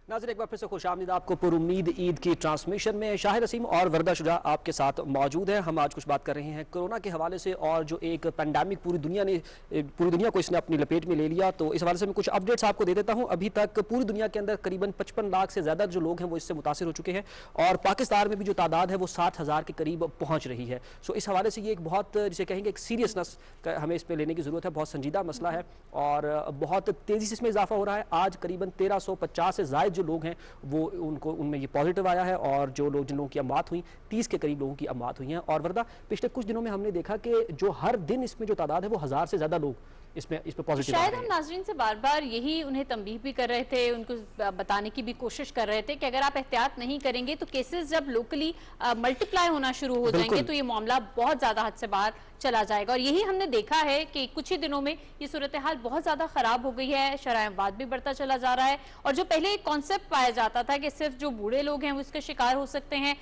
नाज़रीन, एक बार फिर से खुशामदीद आपको पुरुम्मीद ईद की ट्रांसमिशन में। शाहिद असीम और वर्दा शुजा आपके साथ मौजूद हैं। हम आज कुछ बात कर रहे हैं कोरोना के हवाले से, और जो एक पैंडेमिक पूरी दुनिया को इसने अपनी लपेट में ले लिया। तो इस हवाले से मैं कुछ अपडेट्स आपको दे देता हूं। अभी तक पूरी दुनिया के अंदर करीबन 55 लाख से ज़्यादा जो लोग हैं वो इससे मुतासिर हो चुके हैं, और पाकिस्तान में भी जो तादाद है वो 60,000 के करीब पहुँच रही है। सो इस हवाले से ये एक बहुत, जिसे कहेंगे, एक सीरियसनेस हमें इस पर लेने की ज़रूरत है। बहुत संजीदा मसला है और बहुत तेज़ी से इसमें इजाफा हो रहा है। आज करीबन 1350 से ज़ायद जो लोग हैं वो उनमें ये पॉजिटिव आया है, और जिन लोगों की अमवात हुई 30 के करीब लोगों की अमवात हुई हैं। और वर्दा, पिछले कुछ दिनों में हमने देखा कि जो हर दिन इसमें जो तादाद है वो 1000 से ज़्यादा लोग इस पे पॉजिटिव। शायद हम नाजरीन से बार बार यही उन्हें तंबीह भी कर रहे थे, उनको बताने की भी कोशिश कर रहे थे कि अगर आप एहतियात नहीं करेंगे तो केसेस जब लोकली मल्टीप्लाई होना शुरू हो जाएंगे तो ये मामला बहुत ज्यादा हद से बाहर चला जाएगा। और यही हमने देखा है कि कुछ ही दिनों में ये सूरत हाल बहुत ज्यादा खराब हो गई है, शरायवाद भी बढ़ता चला जा रहा है। और जो पहले एक कॉन्सेप्ट पाया जाता था कि सिर्फ जो बूढ़े लोग हैं वो इसके शिकार हो सकते हैं,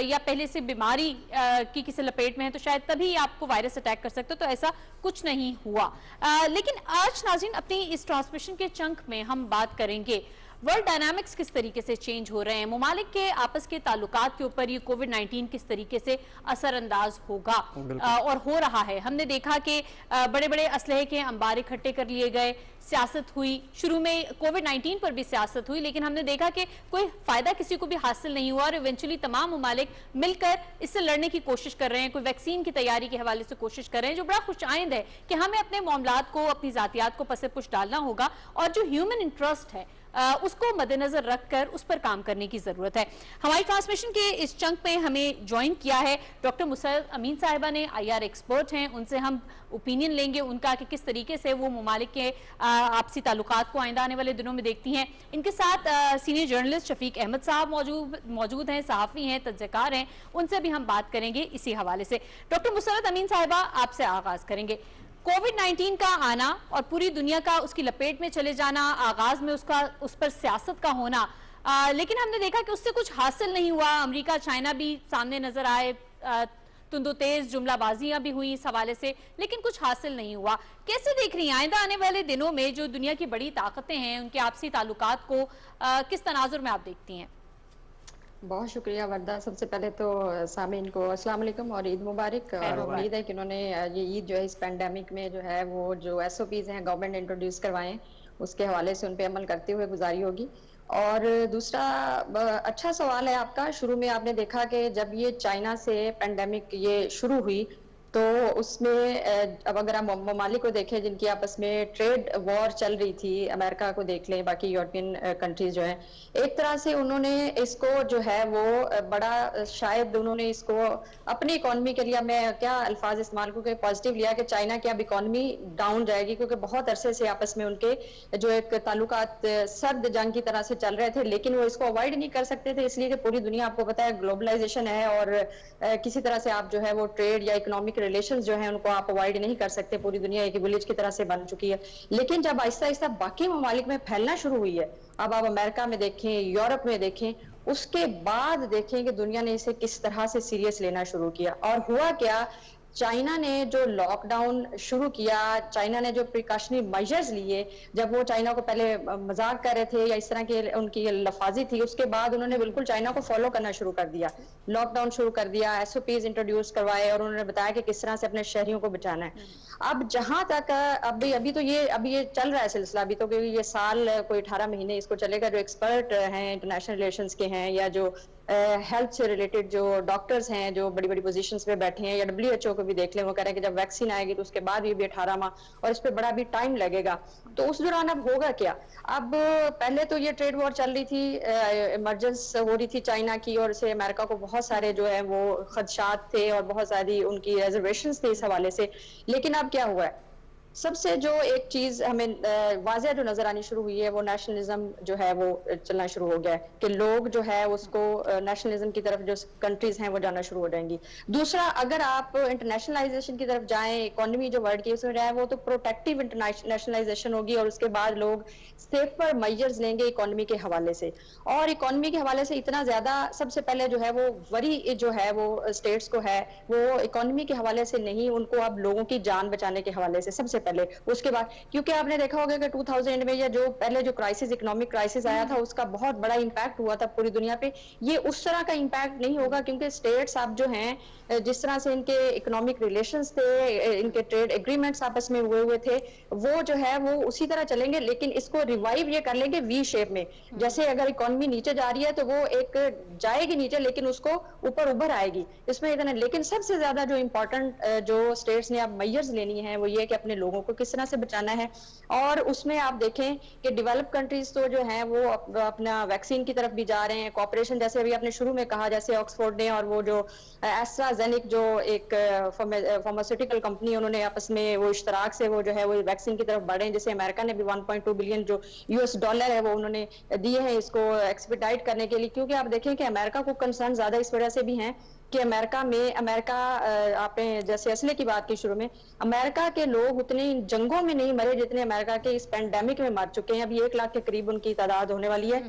या पहले से बीमारी की किसी लपेट में है तो शायद तभी आपको वायरस अटैक कर सकते हो, तो ऐसा कुछ नहीं हुआ। लेकिन आज नाज़रीन अपनी इस ट्रांसमिशन के चंक में हम बात करेंगे वर्ल्ड डायनामिक्स किस तरीके से चेंज हो रहे हैं, मुमालिक के आपस के ताल्लुकात के ऊपर ये कोविड-19 किस तरीके से असरअंदाज होगा और हो रहा है। हमने देखा कि बड़े बड़े असलहे के अंबार इकट्ठे कर लिए गए, सियासत हुई, शुरू में कोविड-19 पर भी सियासत हुई, लेकिन हमने देखा कि कोई फायदा किसी को भी हासिल नहीं हुआ और इवेंचुअली तमाम मुमालिक मिलकर इससे लड़ने की कोशिश कर रहे हैं, कोई वैक्सीन की तैयारी के हवाले से कोशिश कर रहे हैं, जो बड़ा खुशाइंद है कि हमें अपने मामलात को, अपनी जातियात को पसे पुश डालना होगा और जो ह्यूमन इंटरेस्ट है उसको मद्देनजर रखकर उस पर काम करने की जरूरत है। हमारी ट्रांसमिशन के इस चंक में हमें ज्वाइन किया है डॉक्टर मुसर्रत अमीन साहिबा ने, IR एक्सपर्ट हैं, उनसे हम ओपिनियन लेंगे उनका कि किस तरीके से वो मुमालिक के आपसी ताल्लुकात को आइंदा आने वाले दिनों में देखती हैं। इनके साथ सीनियर जर्नलिस्ट शफीक अहमद साहब मौजूद हैं, सहाफ़ी हैं, तज्ज़कार हैं, उनसे भी हम बात करेंगे इसी हवाले से। डॉक्टर मुसर्रत अमीन साहिबा, आपसे आगाज करेंगे। कोविड-19 का आना और पूरी दुनिया का उसकी लपेट में चले जाना, आगाज में उस पर सियासत का होना, लेकिन हमने देखा कि उससे कुछ हासिल नहीं हुआ। अमेरिका, चाइना भी सामने नजर आए, तुंदो तेज जुमलाबाजियां भी हुई इस हवाले से, लेकिन कुछ हासिल नहीं हुआ। कैसे देख रही हैं आइंदा आने वाले दिनों में जो दुनिया की बड़ी ताकतें हैं उनके आपसी ताल्लुकात को किस तनाजुर में आप देखती हैं? बहुत शुक्रिया वर्दा। सबसे पहले तो सामीन को अस्सलाम वालेकुम और ईद मुबारक। और उम्मीद है कि उन्होंने ये ईद जो है इस पैंडेमिक में जो है वो जो SOPs हैं गवर्नमेंट ने इंट्रोड्यूस करवाए उसके हवाले से उन पे अमल करते हुए गुजारी होगी। और दूसरा अच्छा सवाल है आपका। शुरू में आपने देखा कि जब ये चाइना से पैंडेमिक ये शुरू हुई तो उसमें अब अगर आप ममालिक को देखें जिनकी आपस में ट्रेड वॉर चल रही थी, अमेरिका को देख लें, बाकी यूरोपियन कंट्रीज जो हैं, एक तरह से उन्होंने इसको जो है वो बड़ा शायद उन्होंने इसको अपनी इकोनॉमी के लिए, मैं क्या अल्फाज इस्तेमाल करके पॉजिटिव लिया कि चाइना की अब इकोनॉमी डाउन जाएगी, क्योंकि बहुत अरसे से आपस में उनके जो एक ताल्लुकात सर्द जंग की तरह से चल रहे थे, लेकिन वो इसको अवॉइड नहीं कर सकते थे, इसलिए कि पूरी दुनिया आपको पता है ग्लोबलाइजेशन है और किसी तरह से आप जो है वो ट्रेड या इकोनॉमिक रिलेशंस जो है उनको आप अवॉइड नहीं कर सकते। पूरी दुनिया एक विलेज की तरह से बन चुकी है। लेकिन जब आहिस्ता आहिस्ता बाकी ममालिक में फैलना शुरू हुई है, अब आप अमेरिका में देखें, यूरोप में देखें, उसके बाद देखें कि दुनिया ने इसे किस तरह से सीरियस लेना शुरू किया। और हुआ क्या, चाइना ने जो लॉकडाउन शुरू किया, चाइना ने जो प्रिकॉशनरी मेजर्स लिए, जब वो चाइना को पहले मजाक कर रहे थे या इस तरह की उनकी लफाजी थी, उसके बाद उन्होंने बिल्कुल चाइना को फॉलो करना शुरू कर दिया, लॉकडाउन शुरू कर दिया, SOPs इंट्रोड्यूस करवाए और उन्होंने बताया कि किस तरह से अपने शहरियों को बचाना है। अब जहां तक अभी तो ये चल रहा है सिलसिला, अभी तो ये साल कोई 18 महीने इसको चलेगा। जो एक्सपर्ट हैं इंटरनेशनल रिलेशंस के हैं या जो हेल्थ से रिलेटेड जो डॉक्टर्स हैं जो बड़ी बड़ी पोजीशंस पे बैठे हैं, या WHO को भी देख लें, वो कह रहे हैं कि जब वैक्सीन आएगी तो उसके बाद भी 18 माह और इस पे बड़ा भी टाइम लगेगा। तो उस दौरान अब होगा क्या? अब पहले तो ये ट्रेड वॉर चल रही थी, इमरजेंस हो रही थी चाइना की, और से अमेरिका को बहुत सारे जो है वो खदशात थे और बहुत सारी उनकी रिजर्वेशंस थे इस हवाले से। लेकिन अब क्या हुआ है, सबसे जो एक चीज हमें वाज़ेह जो नजर आनी शुरू हुई है वो नेशनलिज्म जो है वो चलना शुरू हो गया है कि लोग जो है उसको नेशनलिज्म की तरफ जो कंट्रीज हैं वो जाना शुरू हो जाएंगी। दूसरा, अगर आप इंटरनेशनलाइजेशन की तरफ जाएं, इकोनॉमी जो वर्ल्ड की उसमें रहा है वो तो प्रोटेक्टिव इंटरनेशनलाइजेशन होगी और उसके बाद लोग सेफर मेजर्स लेंगे इकोनॉमी के हवाले से। और इकोनॉमी के हवाले से इतना ज्यादा सबसे पहले जो है वो वरी जो है वो स्टेट्स को है, वो इकोनॉमी के हवाले से नहीं, उनको अब लोगों की जान बचाने के हवाले से सबसे सबसे पहले, उसके बाद क्योंकि आपने देखा होगा कि 2000 में या जो पहले जो क्राइसिस, इकोनॉमिक क्राइसिस आया था, उसका बहुत बड़ा इम्पैक्ट हुआ था पूरी दुनिया पे। ये उस तरह का इम्पैक्ट नहीं होगा क्योंकि स्टेट्स आप जो हैं, जिस तरह से इनके इकोनॉमिक रिलेशंस थे, इनके ट्रेड एग्रीमेंट्स आपस में हुए थे, वो जो है वो उसी तरह चलेंगे, लेकिन इसको रिवाइव ये कर लेंगे वी शेप में। जैसे अगर इकोनॉमी नीचे जा रही है तो वो एक जाएगी नीचे, लेकिन उसको ऊपर उभर आएगी, इसमें इतना। लेकिन सबसे ज्यादा जो इम्पोर्टेंट जो स्टेट्स ने अब मेजर्स लेनी है वो ये कि अपने लोगों को किस तरह से बचाना है। और उसमें आप देखें कि डेवलप कंट्रीज तो जो है वो अपना वैक्सीन की तरफ भी जा रहे हैं, कॉपरेशन, जैसे अभी आपने शुरू में कहा, जैसे ऑक्सफोर्ड ने और वो जो एस्ट्राजेनिक जो एक फार्मास्यूटिकल कंपनी, उन्होंने आपस में वो इश्तराक से वो जो है वो वैक्सीन की तरफ बढ़े हैं। जैसे अमेरिका ने भी 1.2 बिलियन जो यूएस डॉलर है वो उन्होंने दिए हैं इसको एक्सपेडाइट करने के लिए, क्योंकि आप देखें कि अमेरिका को कंसर्न ज्यादा इस वजह से भी हैं कि अमेरिका आपने जैसे असले की बात की शुरू में, अमेरिका के लोग उतनी जंगों में नहीं मरे जितने अमेरिका के इस पेंडेमिक में मर चुके हैं। अभी 1 लाख के करीब उनकी तादाद होने वाली है।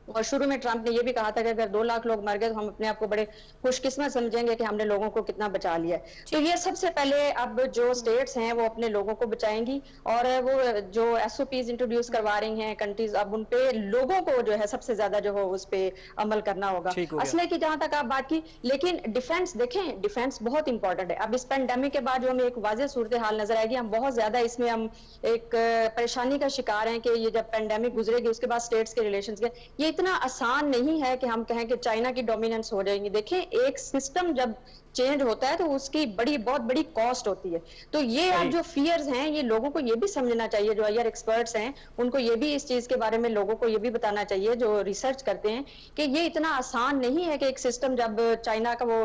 और शुरू में ट्रंप ने ये भी कहा था कि अगर 2 लाख लोग मर गए तो हम अपने आप को बड़े खुशकिस्मत समझेंगे कि हमने लोगों को कितना बचा लिया है। तो ये सबसे पहले अब जो स्टेट्स हैं वो अपने लोगों को बचाएंगी, और वो जो एसओपीज इंट्रोड्यूस करवा रही हैं कंट्रीज, अब उन पे लोगों को जो है सबसे ज्यादा जो हो उस पे अमल करना होगा। असले की जहां तक आप बात की, लेकिन डिफेंस देखें, डिफेंस बहुत इंपॉर्टेंट है। अब इस पेंडेमिक के बाद जो हमें एक वाज़ेह सूरत हाल नजर आएगी, हम बहुत ज्यादा इसमें हम एक परेशानी का शिकार हैं कि ये जब पेंडेमिक गुजरेगी उसके बाद स्टेट्स के रिलेशंस के, ये इतना आसान नहीं है कि हम कहें कि चाइना की डोमिनेंस हो जाएगी। देखिए, एक सिस्टम जब चेंज होता है तो उसकी बहुत बड़ी कॉस्ट होती है। तो ये अब जो फियर्स हैं, ये लोगों को ये भी समझना चाहिए, जो हायर एक्सपर्ट्स हैं उनको ये भी इस चीज के बारे में लोगों को ये भी बताना चाहिए, जो रिसर्च करते हैं, कि ये इतना आसान नहीं है कि एक सिस्टम जब चाइना का वो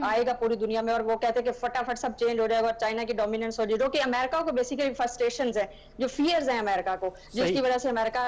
आएगा पूरी दुनिया में और वो कहते हैं कि फटाफट सब चेंज हो जाएगा और चाइना की डोमिनेंस हो जाएगी, जो कि अमेरिका को बेसिकली फ्रस्ट्रेशंस है, जो फियर्स हैं अमेरिका को, जिसकी वजह से अमेरिका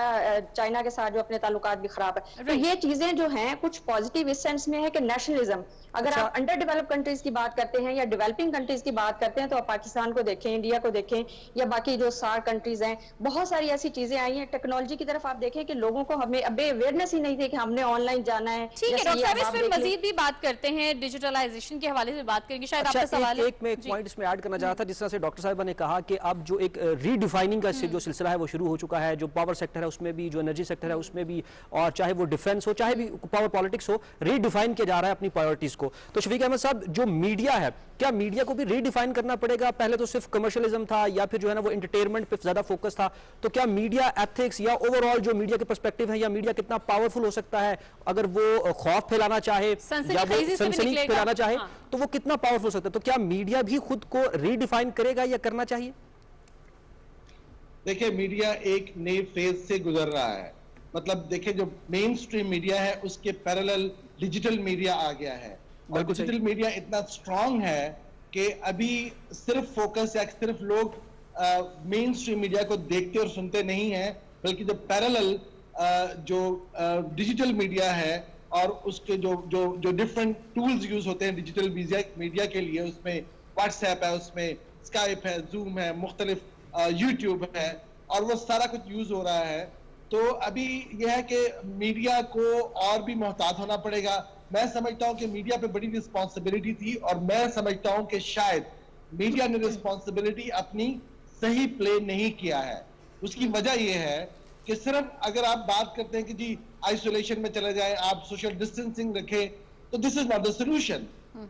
चाइना के साथ जो अपने ताल्लुकात भी खराब है। तो ये चीजें जो हैं कुछ पॉजिटिव इस सेंस में है कि नेशनलिज्म, अगर आप अंडर डेवलप कंट्रीज की बात करते हैं या डेवलपिंग कंट्रीज की बात करते हैं तो आप पाकिस्तान को देखें, इंडिया को देखें, या बाकी जो सार्क कंट्रीज हैं, बहुत सारी ऐसी चीजें आई हैं। टेक्नोलॉजी की तरफ आप देखें कि लोगों को हमें अबे अवेयरनेस ही नहीं थी कि हमने ऑनलाइन जाना है। ठीक है डॉक्टर साहब, इस पर मजीद भी बात करते हैं, डिजिटलाइजेशन के हवाले से बात करेंगे। शायद आपका सवाल है। एक मैं एक पॉइंट इसमें ऐड करना चाहा था, जिस तरह से डॉक्टर साहब ने कहा कि अब जो एक रीडिफाइनिंग का जो सिलसिला है वो शुरू हो चुका है, जो पावर सेक्टर है उसमें भी, जो एनर्जी सेक्टर है उसमें भी, और चाहे वो डिफेंस हो चाहे भी पावर पॉलिटिक्स हो, रीडिफाइन किया जा रहा है अपनी प्रायोरिटीज को। तो शफीक अहमद साहब, जो मीडिया है, क्या मीडिया को भी रीडिफाइन करना पड़ेगा? पहले तो सिर्फ कमर्शियलिज्म था या फिर जो है ना वो एंटरटेनमेंट पे ज्यादा फोकस था, तो क्या मीडिया एथिक्स या ओवरऑल जो मीडिया के पर्सपेक्टिव है, या मीडिया कितना पावरफुल हो सकता है अगर वो खौफ फैलाना चाहे या वो सनसनी फैलाना चाहे, तो वो कितना पावरफुल हो सकता है? तो क्या मीडिया भी खुद को रीडिफाइन करेगा या करना चाहिए? देखिए, मीडिया एक नए फेज से गुजर रहा है। मतलब देखिए, जो मेन स्ट्रीम मीडिया है उसके पैरेलल डिजिटल मीडिया आ गया है, और डिजिटल मीडिया इतना स्ट्रांग है कि अभी सिर्फ फोकस या सिर्फ लोग मेन स्ट्रीम मीडिया को देखते और सुनते नहीं हैं, बल्कि जो पैरेलल जो डिजिटल मीडिया है और उसके जो डिफरेंट टूल्स यूज होते हैं डिजिटल मीडिया के लिए, उसमें व्हाट्सएप है, उसमें स्काइप है, जूम है, मुख्तलिफ यूट्यूब है, और वो सारा कुछ यूज हो रहा है। तो अभी यह है कि मीडिया को और भी मोहतात होना पड़ेगा। मैं समझता हूं कि मीडिया पे बड़ी रिस्पॉन्सिबिलिटी थी, और मैं समझता हूं कि शायद मीडिया ने रिस्पॉन्सिबिलिटी अपनी सही प्ले नहीं किया है। उसकी वजह यह है कि सिर्फ अगर आप बात करते हैं कि जी आइसोलेशन में चले जाएं, आप सोशल डिस्टेंसिंग रखें, तो this is not the solution.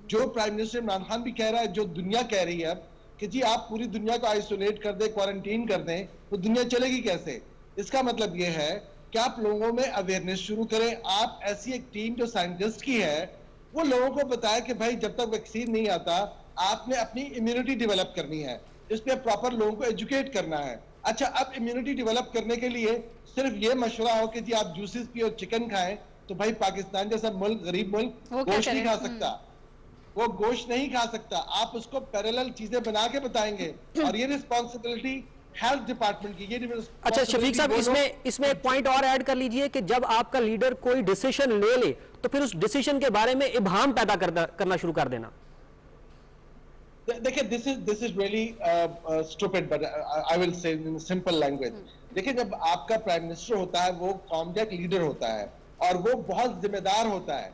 जो प्राइम मिनिस्टर इमरान खान भी कह रहा है, जो दुनिया कह रही है कि जी आप पूरी दुनिया को आइसोलेट कर दें, क्वारंटीन कर दें, तो दुनिया चलेगी कैसे? इसका मतलब यह है कि आप लोगों में अवेयरनेस शुरू करें। आप ऐसी एक टीम जो साइंटिस्ट की है वो लोगों को बताए कि भाई जब तक वैक्सीन नहीं आता आपने अपनी इम्यूनिटी डेवलप करनी है, इस पे प्रॉपर लोगों को एजुकेट करना है। अच्छा, अब इम्यूनिटी डेवलप करने के लिए सिर्फ ये मशवरा हो कि जी आप जूसेस पियो, चिकन खाएं, तो भाई पाकिस्तान जैसा मुल्क, गरीब मुल्क, गोश्त नहीं खा सकता, वो गोश्त नहीं खा सकता। आप उसको पैरेलल चीजें बना के बताएंगे, और ये रिस्पॉन्सिबिलिटी हेल्थ डिपार्टमेंट की। ये अच्छा शफीक साहब, इसमें एक पॉइंट और ऐड कर लीजिए कि जब आपका लीडर कोई डिसीजन ले ले तो फिर उस डिसीजन के बारे में इब्हाम पैदा करना शुरू कर देना। देखिए, this is really stupid, but I will say in simple language. देखिए, जब आपका प्राइम मिनिस्टर होता है वो कौम का एक लीडर होता है, और वो बहुत जिम्मेदार होता है,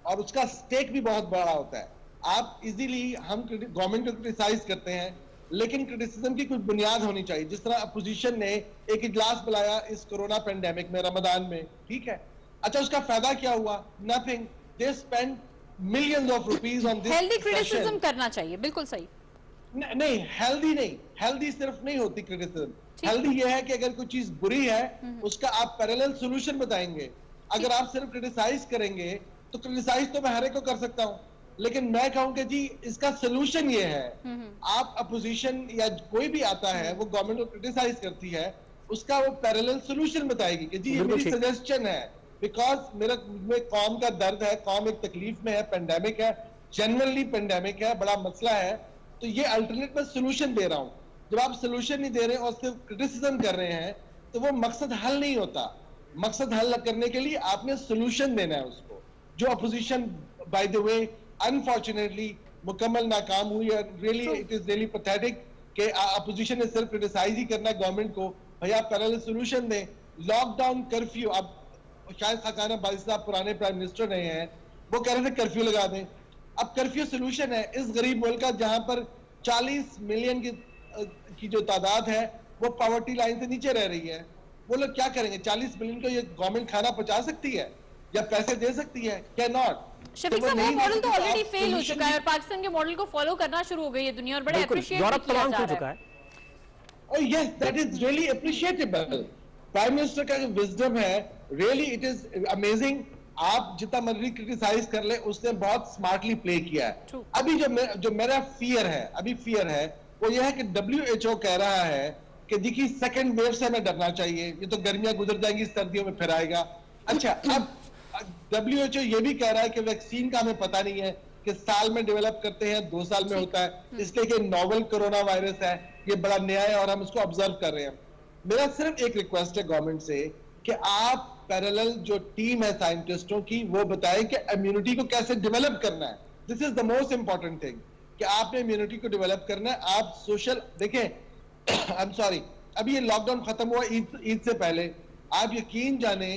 और उसका स्टेक भी बहुत बड़ा होता है। आप इजीली, हम गवर्नमेंट को क्रिटिसाइज करते हैं लेकिन क्रिटिसिज्म की कुछ बुनियाद होनी चाहिए। जिस तरह अपोजिशन ने एक इजलास बुलाया इस कोरोना पेंडेमिक में रमजान में, ठीक है, अच्छा उसका फायदा क्या हुआ? Nothing. They spend millions of rupees on this. Healthy criticism करना चाहिए, बिल्कुल सही। नहीं, हेल्दी नहीं, हेल्दी सिर्फ नहीं होती क्रिटिसिज्म। हेल्दी ये है कि अगर कोई चीज बुरी है उसका आप पैरेलल सॉल्यूशन बताएंगे। अगर आप सिर्फ क्रिटिसाइज करेंगे तो क्रिटिसाइज तो मैं हर एक को कर सकता हूं, लेकिन मैं कहूंगा जी इसका सोल्यूशन ये है, आप अपोजिशन या कोई भी आता है वो गवर्नमेंट को क्रिटिसाइज करती है, उसका वो पैरेलल सोल्यूशन बताएगी कि जी ये मेरी सजेशन है, बिकॉज मेरा में कौम का दर्द है, कौम एक तकलीफ में है, पेंडेमिक है, जनरली पेंडेमिक है, बड़ा मसला है, तो ये अल्टरनेट मैं सोल्यूशन दे रहा हूं। जब आप सोल्यूशन नहीं दे रहे और सिर्फ क्रिटिसिज्म कर रहे हैं तो वो मकसद हल नहीं होता। मकसद हल करने के लिए आपने सोल्यूशन देना है उसको, जो opposition by the way unfortunately मुकम्मल नाकाम हुई है। Really it is really pathetic कि अपोजिशन ने सिर्फ क्रिटिसाइज ही करना है गवर्नमेंट को। भैया पैरेलल सोल्यूशन दें। लॉकडाउन, कर्फ्यू, अब शायद खाकाना बाजी साहब पुराने प्राइम मिनिस्टर रहे हैं, वो कह रहे थे कर्फ्यू लगा दें। अब कर्फ्यू सोल्यूशन है इस गरीब मुल्क का जहां पर 40 मिलियन की जो तादाद है वो पॉवर्टी लाइन से नीचे रह रही है। वो लोग क्या करेंगे? 40 मिलियन को ये गवर्नमेंट खाना पहुंचा सकती है या पैसे दे सकती है? क्या नॉट? शफीक साहब, वो मॉडल तो ऑलरेडी फेल हो चुका है और पाकिस्तान के मॉडल को फॉलो करना शुरू हो गई है दुनिया और बड़े अप्रिशिएट किया जा रहा है। Oh yes, that is really appreciable. Prime minister का जो विजडम है, रियली इट इज अमेजिंग। आप जितना मर्जी क्रिटिसाइज कर ले, उसने बहुत स्मार्टली प्ले किया है। अभी जो मेरा फियर है वो ये है कि WHO कह रहा है कि देखिए सेकंड वेव से हमें डरना चाहिए, ये तो गर्मियां गुजर जाएंगी, सर्दियों में फिर आएगा। अच्छा, अब WHO ये भी कह रहा है कि वैक्सीन का हमें पता नहीं है कि साल में डेवलप करते हैं, 2 साल में होता है, इसलिए कि नोवेल कोरोना वायरस है, ये बड़ा नया है और हम इसको ऑब्जर्व कर रहे हैं। मेरा सिर्फ एक रिक्वेस्ट है गवर्नमेंट से कि आप पैरेलल जो टीम है साइंटिस्टों की वो बताएं कि इम्यूनिटी को कैसे डेवलप करना है। This is the most important thing कि आपने इम्यूनिटी को डेवलप करना है। आप सोशल देखें, आई एम सॉरी, अभी ये लॉकडाउन खत्म हुआ ईद से पहले, आप यकीन जाने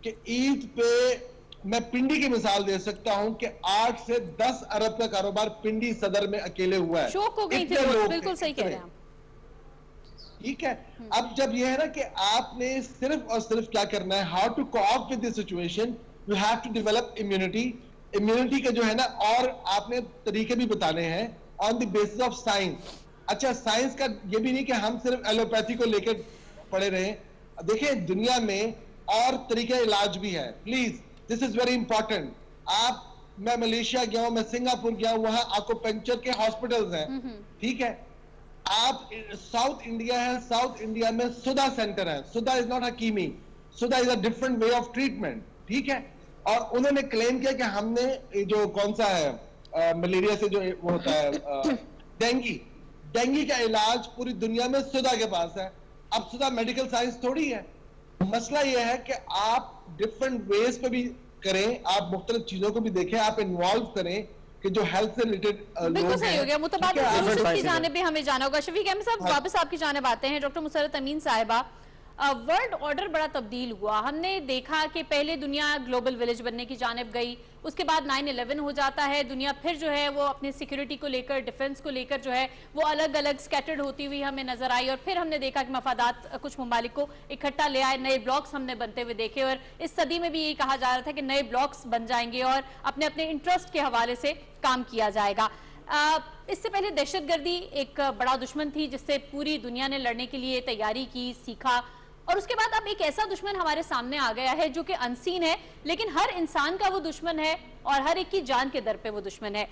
कि ईद पे मैं पिंडी की मिसाल दे सकता हूं कि 8 से 10 अरब का कारोबार पिंडी सदर में अकेले हुआ है। शौक हो गई थी, बिल्कुल सही कह रहे हैं आप। ठीक है, अब जब यह है ना कि आपने सिर्फ और सिर्फ क्या करना है, how to cope with this situation, you have to develop immunity. Immunity का जो है ना, और आपने तरीके भी बताने हैं on the basis of science. अच्छा, साइंस का ये भी नहीं कि हम सिर्फ एलोपैथी को लेकर पड़े रहे। देखिए दुनिया में और तरीके इलाज भी है, please this is very important. मैं मलेशिया गया हूं, मैं सिंगापुर गया हूं, वहां आकुपंक्चर के हॉस्पिटल्स हैं, ठीक है। आप साउथ इंडिया है, साउथ इंडिया में सुधा सेंटर है। सुधा इज नॉट हकीमी, Siddha is a different way of treatment, ठीक है। और उन्होंने क्लेम किया कि हमने जो कौन सा है मलेरिया से जो वो होता है डेंगी का इलाज पूरी दुनिया में सुधा के पास है। अब सुधा मेडिकल साइंस थोड़ी है। मसला यह है कि आप डिफरेंट वेज पे भी करें, आप मुख्तलिफ चीजों को भी देखें, आप इन्वॉल्व करें कि जो हेल्थ से रिलेटेड बिल्कुल सही हो गया। मुतबादिल की जाने पे हमें जाना होगा। शफीक अहमद साहब, वापस आपकी जानिब आते हैं। डॉक्टर मुसर्रत अमीन साहिबा, वर्ल्ड ऑर्डर बड़ा तब्दील हुआ। हमने देखा कि पहले दुनिया ग्लोबल विलेज बनने की जानिब गई, उसके बाद 9/11 हो जाता है, दुनिया फिर जो है वो अपनी सिक्योरिटी को लेकर, डिफेंस को लेकर जो है वो अलग अलग स्कैटर्ड होती हुई हमें नजर आई। और फिर हमने देखा कि मफादात कुछ ममालिक को इकट्ठा ले आए, नए ब्लॉक्स हमने बनते हुए देखे। और इस सदी में भी यही कहा जा रहा था कि नए ब्लॉक्स बन जाएंगे और अपने अपने इंटरेस्ट के हवाले से काम किया जाएगा। इससे पहले दहशतगर्दी एक बड़ा दुश्मन थी जिससे पूरी दुनिया ने लड़ने के लिए तैयारी की, सीखा। और उसके बाद अब एक ऐसा दुश्मन हमारे सामने आ गया है जो कि अनसीन है, लेकिन हर इंसान का वो दुश्मन है और हर एक की जान के दर पे वो दुश्मन है।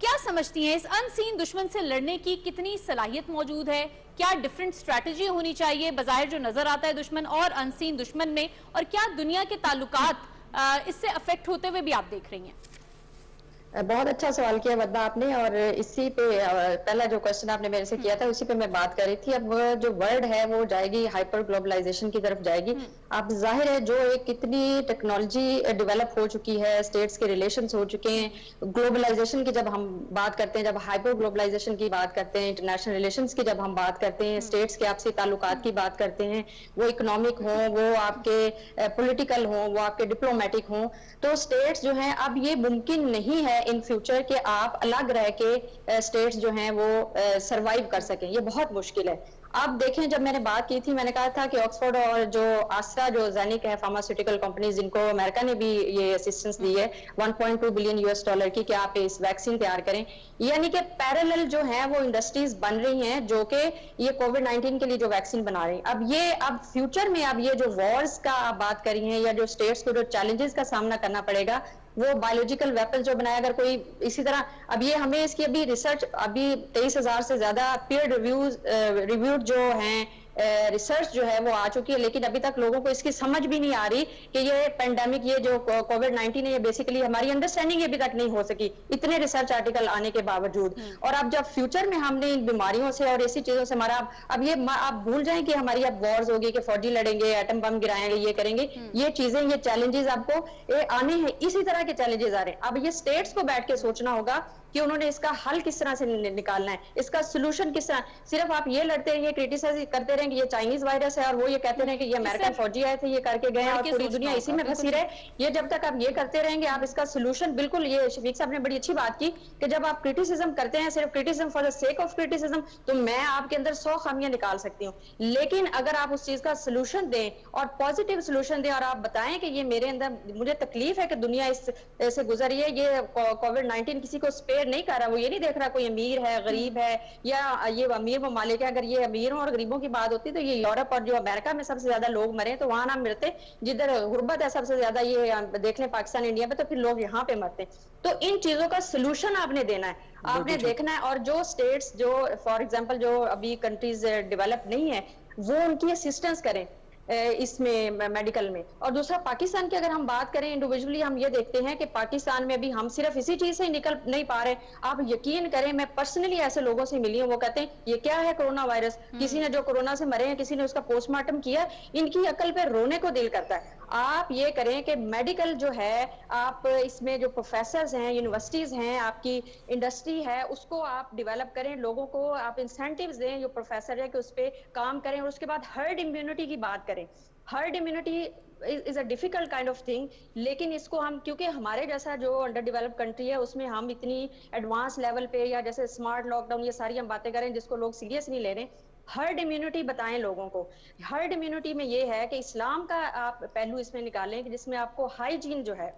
क्या समझती हैं, इस अनसीन दुश्मन से लड़ने की कितनी सलाहियत मौजूद है? क्या डिफरेंट स्ट्रैटेजी होनी चाहिए बज़ाहिर जो नजर आता है दुश्मन और अनसीन दुश्मन में? और क्या दुनिया के ताल्लुकात इससे अफेक्ट होते हुए भी आप देख रही हैं? बहुत अच्छा सवाल किया वद्दा आपने, और इसी पे पहला जो क्वेश्चन आपने मेरे से किया था उसी पे मैं बात कर रही थी। अब जो वर्ल्ड है वो जाएगी हाइपर ग्लोबलाइजेशन की तरफ जाएगी। अब जाहिर है जो एक कितनी टेक्नोलॉजी डेवलप हो चुकी है, स्टेट्स के रिलेशंस हो चुके हैं। ग्लोबलाइजेशन की जब हम बात करते हैं, जब हाइपर ग्लोबलाइजेशन की बात करते हैं, इंटरनेशनल रिलेशंस की जब हम बात करते हैं, स्टेट्स के आपसी ताल्लुकात की बात करते हैं, वो इकोनॉमिक हो, वो आपके पॉलिटिकल हो, वो आपके डिप्लोमेटिक हो, तो स्टेट्स जो है अब ये मुमकिन नहीं है है इन फ्यूचर कि आप अलग रह के स्टेट्स जो हैं वो सरवाइव कर सकें, ये बहुत मुश्किल है। आप देखें, जब मैंने बात की थी, मैंने कहा था कि ऑक्सफोर्ड और जो आस्ट्रा जो जैनिक है फार्मास्यूटिकल कंपनी, जिनको अमेरिका ने भी ये असिस्टेंस दी है 1.2 बिलियन यूएस डॉलर की, कि आप इस वैक्सीन तैयार करें, यानी कि पैरेलल जो है वो इंडस्ट्रीज बन रही हैं जो कि ये कोविड-19 के लिए जो वैक्सीन बना रही हैं। अब फ्यूचर में अब ये जो वॉर्स का आप बात करी हैं, या जो स्टेट्स को जो चैलेंजेस का सामना करना पड़ेगा, वो बायोलॉजिकल वेपन जो बनाया, अगर कोई इसी तरह, अब ये हमें इसकी अभी रिसर्च, अभी 23,000 से ज्यादा पीयर रिव्यूड जो हैं रिसर्च जो है वो आ चुकी है, लेकिन अभी तक लोगों को इसकी समझ भी नहीं आ रही कि ये पेंडेमिक, ये जो कोविड-19 है, ये बेसिकली हमारी अंडरस्टैंडिंग अभी तक नहीं हो सकी इतने रिसर्च आर्टिकल आने के बावजूद। और अब जब फ्यूचर में हमने इन बीमारियों से और ऐसी चीजों से हमारा, अब ये आप भूल जाएं कि हमारी अब वॉर्स होगी कि फौजी लड़ेंगे, एटम बम गिराएंगे, ये करेंगे, ये चीजें, ये चैलेंजेस आपको आने हैं, इसी तरह के चैलेंजेस आ रहे हैं। अब ये स्टेट्स को बैठ के सोचना होगा कि उन्होंने इसका हल किस तरह से निकालना है, इसका सोल्यूशन किस तरह। सिर्फ आप ये लड़ते रहेंगे, क्रिटिसाइज करते रहेंगे ये चाइनीज वायरस है, और वो ये कहते रहे कि ये अमेरिकन फौजी आए थे, ये करके गए और पूरी दुनिया इसी में फंसी रहे, ये जब तक आप ये करते रहेंगे, आप इसका सोल्यूशन बिल्कुल, ये शफीक साहब ने बड़ी अच्छी बात की कि जब आप क्रिटिसिज्म करते हैं, सिर्फ criticism for the sake of criticism, तो मैं आपके अंदर 100 खामियां निकाल सकती हूँ। लेकिन अगर आप उस चीज का सोल्यूशन दें और पॉजिटिव सोल्यूशन दें, और आप बताएं कि ये मेरे अंदर, मुझे तकलीफ है कि दुनिया इससे गुजरी है, ये कोविड-19 किसी को स्पेयर नहीं कर रहा, वो ये नहीं देख रहा कोई अमीर है, गरीब है, या ये अमीर ममालिक है। अगर ये अमीरों और गरीबों की बात होती तो ये यूरोप और जो अमेरिका में सबसे ज्यादा लोग मरे, तो वहां ना मरते, जिधर गुर्बत है सबसे ज्यादा, ये देख लें पाकिस्तान, इंडिया में, तो फिर लोग यहाँ पे मरते। तो इन चीजों का सोल्यूशन आपने देना है, आपने देखना है। और जो स्टेट्स, जो फॉर एग्जाम्पल जो अभी कंट्रीज डेवलप नहीं है, वो उनकी असिस्टेंस करें इसमें मेडिकल में। और दूसरा, पाकिस्तान की अगर हम बात करें इंडिविजुअली, हम ये देखते हैं कि पाकिस्तान में भी हम सिर्फ इसी चीज से ही निकल नहीं पा रहे। आप यकीन करें, मैं पर्सनली ऐसे लोगों से मिली हूँ, वो कहते हैं ये क्या है कोरोना वायरस, किसी ने जो कोरोना से मरे हैं, किसी ने उसका पोस्टमार्टम किया, इनकी अकल पे रोने को दिल करता है। आप ये करें कि मेडिकल जो है, आप इसमें जो प्रोफेसर्स हैं, यूनिवर्सिटीज हैं, आपकी इंडस्ट्री है, उसको आप डेवलप करें, लोगों को आप इंसेंटिव्स दें, जो प्रोफेसर है कि उस पर काम करें। और उसके बाद हर्ड इम्यूनिटी की बात करें। Herd immunity is a difficult kind of thing, लेकिन इसको हम, क्योंकि हमारे जैसा जो अंडर डेवलप्ड कंट्री है, उसमें हम इतनी एडवांस लेवल पे, या जैसे स्मार्ट लॉकडाउन, ये सारी हम बातें करें जिसको लोग सीरियस नहीं ले रहे। हर्ड इम्यूनिटी बताएं लोगों को। हर्ड इम्यूनिटी में ये है कि इस्लाम का आप पहलू इसमें निकालें, कि जिसमें आपको हाइजीन जो है,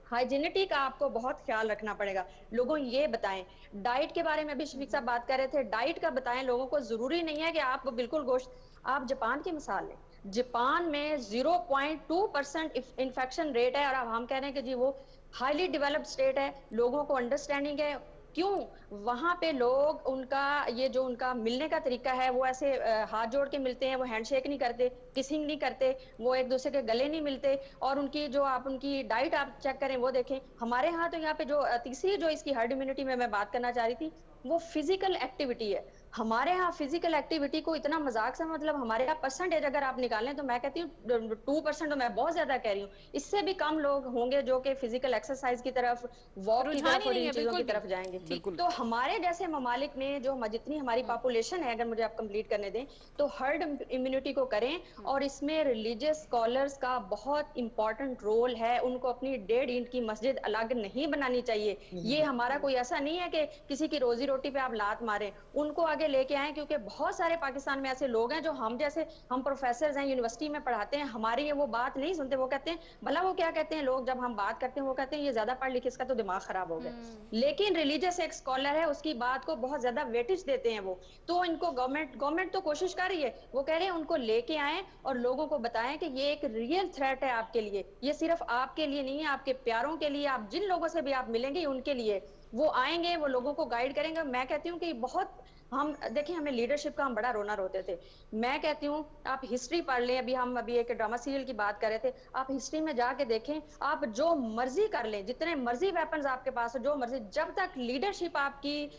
हाइजीनिटी का आपको बहुत ख्याल रखना पड़ेगा। लोगों ये बताएं, डाइट के बारे में भी शफीक साहब बात कर रहे थे, डाइट का बताएं लोगों को। जरूरी नहीं है कि आप बिल्कुल गोश्त, आप जापान की मिसाल लें, जापान में 0.2% इन्फेक्शन रेट है, और अब हम कह रहे हैं कि जी वो हाईली डेवलप्ड स्टेट है, लोगों को अंडरस्टैंडिंग है। क्यों? वहां पे लोग, उनका ये जो उनका मिलने का तरीका है, वो ऐसे हाथ जोड़ के मिलते हैं, वो हैंडशेक नहीं करते, किसिंग नहीं करते, वो एक दूसरे के गले नहीं मिलते। और उनकी जो, आप उनकी डाइट आप चेक करें, वो देखें। हमारे यहाँ तो यहाँ पे जो तीसरी जो इसकी हर्ड इम्यूनिटी में मैं बात करना चाह रही थी, वो फिजिकल एक्टिविटी है। हमारे यहाँ फिजिकल एक्टिविटी को इतना मजाक से, मतलब हमारे यहाँ परसेंटेज अगर आप निकालें तो मैं कहती हूँ 2%, तो मैं बहुत ज्यादा कह रही हूँ, इससे भी कम लोग होंगे जो कि फिजिकल एक्सरसाइज की तरफ, वॉक की तरफ और इन चीजों की तरफ जाएंगे। तो हमारे जैसे ममालिक में जो जितनी हमारी पॉपुलेशन है, अगर मुझे आप कंप्लीट करने दें, तो हर्ड इम्यूनिटी को करें। और इसमें रिलीजियस स्कॉलर्स का बहुत इंपॉर्टेंट रोल है। उनको अपनी 1.5 ईंट की मस्जिद अलग नहीं बनानी चाहिए। ये हमारा कोई ऐसा नहीं है कि किसी की रोजी रोटी पे आप लात मारें, उनको आगे लेके आए, क्योंकि बहुत सारे पाकिस्तान में ऐसे लोग हैं जो हम जैसे, हम प्रोफेसर हैं, यूनिवर्सिटी में पढ़ाते हैं, हमारी ये वो बात नहीं सुनते। वो कहते हैं, भला वो क्या कहते हैं लोग, जब हम बात करते हैं वो कहते हैं ये ज्यादा पढ़ लिखे, इसका तो दिमाग खराब हो गया। लेकिन रिलीजियस एक स्कॉलर है, उसकी बात को बहुत ज्यादा वेटेज देते हैं वो। तो इनको गवर्नमेंट तो कोशिश कर रही है, वो कह रहे हैं उनको लेके आए और लोगों को बताएं कि ये एक रियल थ्रेट है आपके लिए, ये सिर्फ आपके लिए नहीं है, आपके प्यारों के लिए, आप जिन लोगों से भी आप मिलेंगे उनके लिए। वो आएंगे, वो लोगों को गाइड करेंगे। मैं कहती हूँ कि बहुत, हम देखिए, हमें लीडरशिप का हम बड़ा रोना रोते थे। मैं कहती हूँ आप हिस्ट्री पढ़ लें, हम अभी एक ड्रामा सीरियल की बात कर रहे थे, आप हिस्ट्री में जाके देखें, आप जो मर्जी कर लें, जितने मर्जी वेपन्स आपके पास हो, जो मर्जी, जब तक लीडरशिप आपकी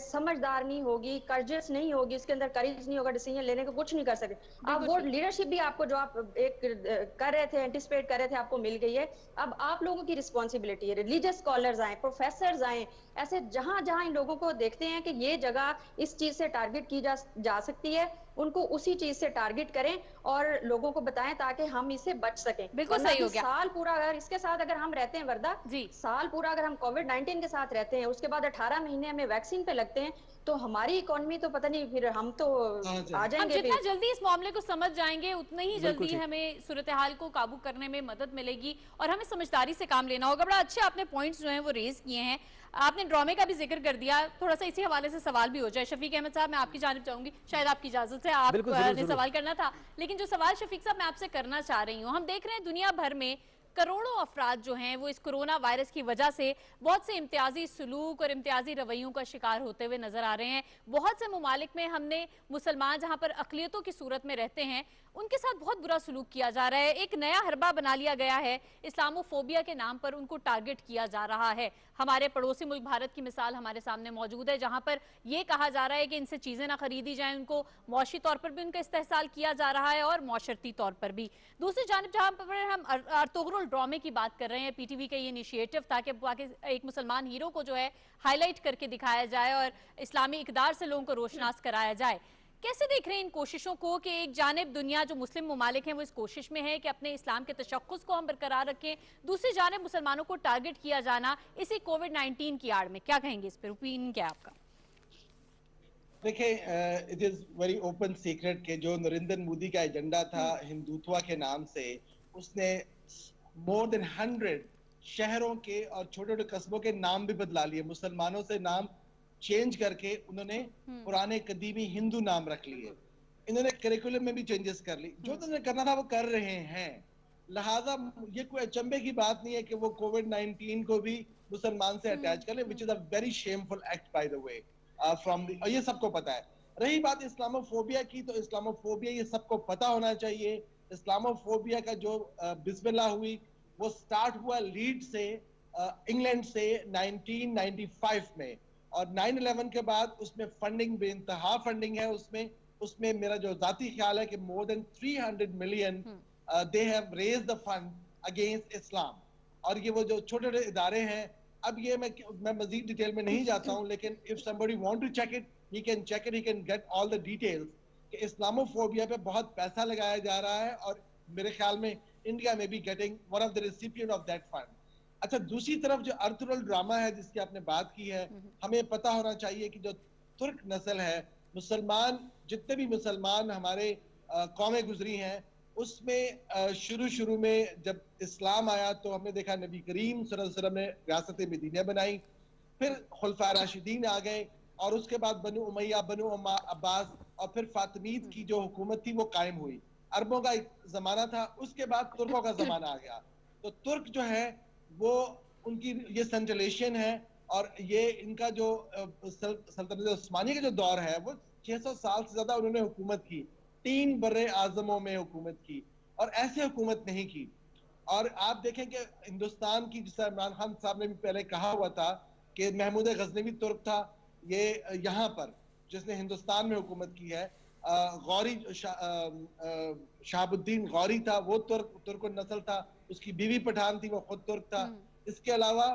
समझदार नहीं होगी, कर्जस नहीं होगी, उसके अंदर करेज नहीं होगा डिसीजन लेने का, कुछ नहीं कर सकते आप। वो लीडरशिप भी आपको, जो आप एक कर रहे थे, एंटिसिपेट कर रहे थे, आपको मिल गई है। अब आप लोगों की रिस्पॉन्सिबिलिटी है, रिलीजियस स्कॉलर्स आए, प्रोफेसर्स आए, ऐसे जहां जहां इन लोगों को देखते हैं कि ये जगह इस चीज से टारगेट की जा सकती है, उनको उसी चीज से टारगेट करें और लोगों को बताएं ताकि हम इससे बच सकें। बिल्कुल वरना सही हो कि गया साल पूरा अगर इसके साथ अगर हम रहते हैं वर्दा, जी। साल पूरा अगर हम कोविड-19 के साथ रहते हैं, उसके बाद 18 महीने हमें वैक्सीन पे लगते हैं, तो हमारी इकोनॉमी तो पता नहीं, फिर हम तो कहाँ आ जाए। हम जाएंगे जितना फिर। जल्दी इस मामले को समझ जाएंगे उतना ही बिल्कुल जल्दी ठीक। हमें सूरत हाल को काबू करने में मदद मिलेगी और हमें समझदारी से काम लेना होगा। बड़ा अच्छे आपने पॉइंट्स जो हैं वो रेज किए हैं। आपने ड्रामे का भी जिक्र कर दिया, थोड़ा सा इसी हवाले से सवाल भी हो जाए। शफीक अहमद साहब, मैं आपकी जानिब चाहूंगी, शायद आपकी इजाजत से बिल्कुल, जरूर आपने जरूर। सवाल करना था, लेकिन जो सवाल शफीक साहब मैं आपसे करना चाह रही हूँ, हम देख रहे हैं दुनिया भर में करोड़ों अफराद जो हैं वो इस कोरोना वायरस की वजह से बहुत से इम्तियाजी सलूक और इम्तियाजी रवैयों का शिकार होते हुए नजर आ रहे हैं। बहुत से ममालिक में हमने मुसलमान जहां पर अकलियतों की सूरत में रहते हैं उनके साथ बहुत बुरा सलूक किया जा रहा है। एक नया हरबा बना लिया गया है, इस्लामोफोबिया के नाम पर उनको टारगेट किया जा रहा है। हमारे पड़ोसी मुल्क भारत की मिसाल हमारे सामने मौजूद है, जहां पर यह कहा जा रहा है कि इनसे चीजें ना खरीदी जाएं, उनको मौशी तौर पर भी उनका इस्तेहसाल किया जा रहा है और मौशरती तौर पर भी। दूसरी जानब जहां पर हम अर्तुगरुल ड्रामे की बात कर रहे हैं, पीटीवी का ये इनिशिएटिव था कि एक मुसलमान हीरो को जो है हाईलाइट करके दिखाया जाए और इस्लामी इकदार से लोगों को रोशनास कराया जाए। कैसे देख रहे हैं इन कोशिशों को कि एक जानिब दुनिया जो मुस्लिम ममालिक हैं वो इस कोशिश में है कि अपने इस्लाम के तशक्कुस को हम बरकरार रखें, दूसरी जानिब मुसलमानों को टारगेट किया जाना इसी कोविड-19 की आड़ में, क्या कहेंगे इस पर? ओपिनियन क्या आपका? देखिए, it is very open secret कि जो नरेंद्र मोदी का एजेंडा था हिंदुत्व के नाम से, उसने मोर देन 100 शहरों के और छोटे छोटे कस्बों के नाम भी बदला लिए। मुसलमानों से नाम चेंज करके उन्होंने पुराने कदीमी हिंदू नाम रख लिए। इन्होंने करिकुलम में भी चेंजेस कर ली। जो उन्होंने करना था वो कर रहे हैं। लिहाजा ये कोई अचंभे की बात नहीं है कि वो कोविड-19 को भी मुसलमान से अटैच कर ले, which is a very shameful act by the way from the, और ये सबको पता है। रही बात इस्लामोफोबिया की, तो इस्लामोफोबिया ये सबको पता होना चाहिए। इस्लामोफोबिया का जो बिस्मिल्लाह हुई वो स्टार्ट हुआ लीड से, इंग्लैंड से 1995 में, और 9/11 के बाद उसमें फंडिंग बेइंतहा फंडिंग है। उसमें उसमें मेरा जो जाती ख्याल है कि more than 300 million they have raised the fund against इस्लाम। और ये वो जो छोटे छोटे इदारे हैं, अब ये मैं मजीद डिटेल में नहीं जाता हूं, लेकिन if somebody want to check it, he can check it, he can get all the details कि इस्लामोफोबिया पे बहुत पैसा लगाया जा रहा है, और मेरे ख्याल में इंडिया में भी getting one of the recipient of that fund. अच्छा, दूसरी तरफ जो अर्तुगरुल ड्रामा है जिसकी आपने बात की है, हमें पता होना चाहिए कि जो तुर्क नस्ल है, मुसलमान जितने भी मुसलमान हमारे कौमें गुजरी हैं, उसमें शुरू में जब इस्लाम आया तो हमने देखा नबी करीम सल्लल्लाहु अलैहि वसल्लम ने रियासत मदीना बनाई, फिर खुलफा राशिदीन आ गए, और उसके बाद बनु उमैया, बनु अब्बास, और फिर फातिमीद की जो हुकूमत थी वो कायम हुई। अरबों का एक जमाना था, उसके बाद तुर्कों का जमाना आ गया। तो तुर्क जो है वो उनकी ये सेंट्रलेशन है, और ये इनका जो सल्तनत उस्मानिया का जो दौर है वो 600 साल से ज्यादा उन्होंने हुकूमत की, 3 बर्रे आजमों में हुकूमत की, और ऐसे हुकूमत नहीं की। और आप देखें कि हिंदुस्तान की, जिस इमरान खान साहब ने भी पहले कहा हुआ था कि महमूद गजनवी तुर्क था, ये यहाँ पर जिसने हिंदुस्तान में हुकूमत की है, गौरी शहाबुद्दीन गौरी था, वो तुर्क नस्ल था, उसकी बीवी पठान थी, वो खुद तुर्क था। इसके अलावा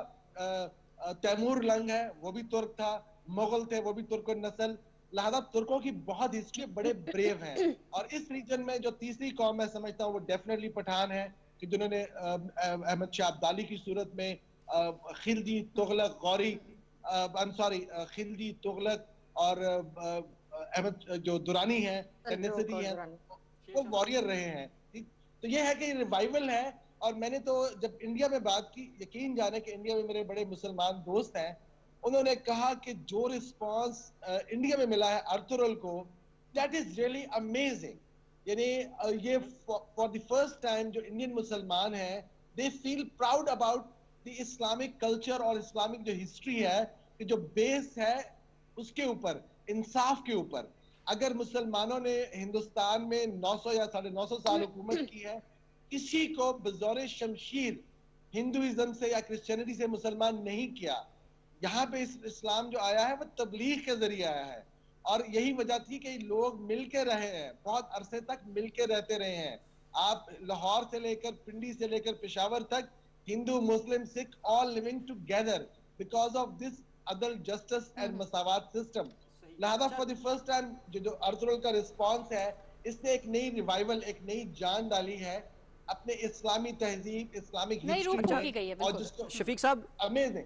तैमूर लंग है, वो भी तुर्क था, मुगल थे, वो भी तुर्क नस्ल। लिहाजा तुर्कों की बहुत हिस्ट्री, बड़े ब्रेव हैं। और इस रीजन में जो तीसरी कौम मैं समझता हूँ वो डेफिनेटली पठान है, कि जिन्होंने अहमद शाह अब्दाली की सूरत में खिलजी, तुगलक, गौरी, खिलजी, तुगलक और अहमद जो दुरानी है, टेनेसिटी है, वो वॉरियर रहे हैं। तो ये है कि रिवाइवल है। और मैंने तो जब इंडिया में बात की, यकीन जाने कि इंडिया में मेरे बड़े मुसलमान दोस्त हैं, उन्होंने कहा कि जो रिस्पांस इंडिया में मिला है अर्तुगरुल को, दैट इज रियली अमेजिंग। यानी ये फॉर द फर्स्ट टाइम जो इंडियन मुसलमान हैं, they feel proud about the Islamic culture और इस्लामिक जो हिस्ट्री है, कि जो बेस है उसके ऊपर, इंसाफ के ऊपर। अगर मुसलमानों ने हिंदुस्तान में 900 या 950 साल हुकूमत की है, किसी को बजौरे शमशीर हिंदुइज्म से या क्रिश्चियनिटी से मुसलमान नहीं किया। यहाँ पे इस्लाम जो आया है वो तबलीग के जरिए आया है, और यही वजह थी कि लोग मिलके रहे हैं, बहुत अरसे तक मिलके रहते रहे हैं। आप लाहौर से लेकर पिंडी से लेकर पेशावर तक, Hindu, Muslim, Sikh, all living together because of this अदल जस्टिस एंड मसावात सिस्टम। लिहाजा फॉर द फर्स्ट टाइम जो अर्तुगरुल का रिस्पांस है, इसने एक नई रिवाइवल, एक नई जान डाली है अपने इस्लामी तहजीब, इस्लामिक हिस्ट्री और जिसको शफीक साहब, अमेजिंग।